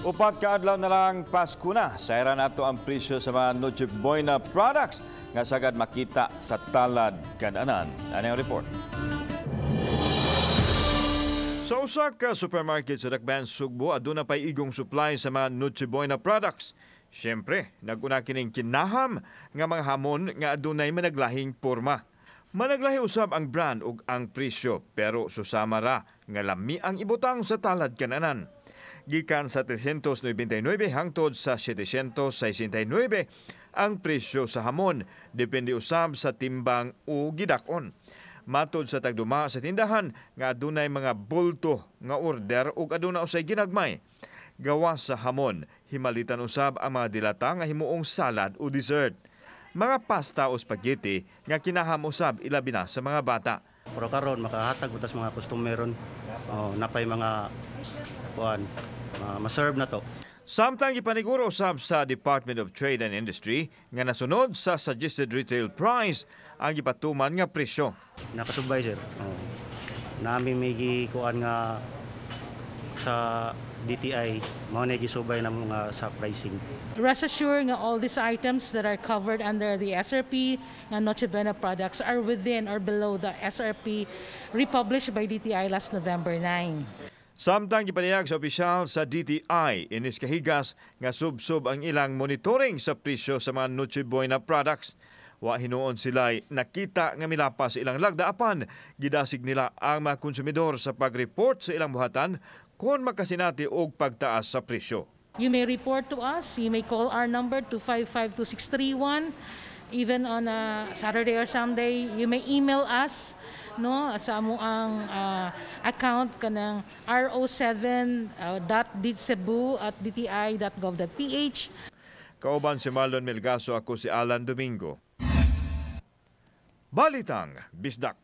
Upat ka adlaw na lang Pasko na. Sayra nato ang presyo sa mga Noche Buena products nga sagad makita sa talad kananan. Ano ang report? Sa usa ka supermarket sa Dakbayan, Sugbo, aduna pay igong supply sa mga Noche Buena products. Siyempre, naguna kining kinaham nga mga hamon nga adunay managlahing porma. Managlahi usab ang brand ug ang presyo, pero susama ra nga lami ang ibutang sa talad kananan. Gikan sa 399 hangtod sa 769 ang presyo sa hamon, depende usab sa timbang o gidakon. Matod sa tagduma sa tindahan nga adunay mga bulto nga order ug aduna usay ginagmay. Gawas sa hamon, himalitan usab ang mga dilata nga himuong salad o dessert. Mga pasta o spaghetti nga kinaham usab ilabi na sa mga bata. Pero karon makahatag utas mga customer ron. Napay mga kuan ma-serve na to. Samtang ipaniguro usab sa Department of Trade and Industry nga nasunod sa suggested retail price ang ipatuman nga presyo. Nakasubay sir. Nami may kuan nga sa DTI mao na gisubay na mga sa pricing. Rest assured nga all these items that are covered under the SRP nga Noche Buena products are within or below the SRP republished by DTI last November 9. Samtang gipanayag sa opisyal sa DTI inis kahigas nga sub-sub ang ilang monitoring sa presyo sa mga Noche Buena products. Wa hinuon sila'y nakita nga milapas ilang lagda apan gidasig nila ang mga konsumidor sa pag-report sa ilang buhatan kung makasinati og pagtaas sa presyo. You may report to us, you may call our number 255-2631. Even on a Saturday or Sunday, you may email us sa amuang account kanang ro7.cebu@dti.gov.ph. Kauban si Marlon Melgaso, ako si Alan Domingo. Balitang Bisdak.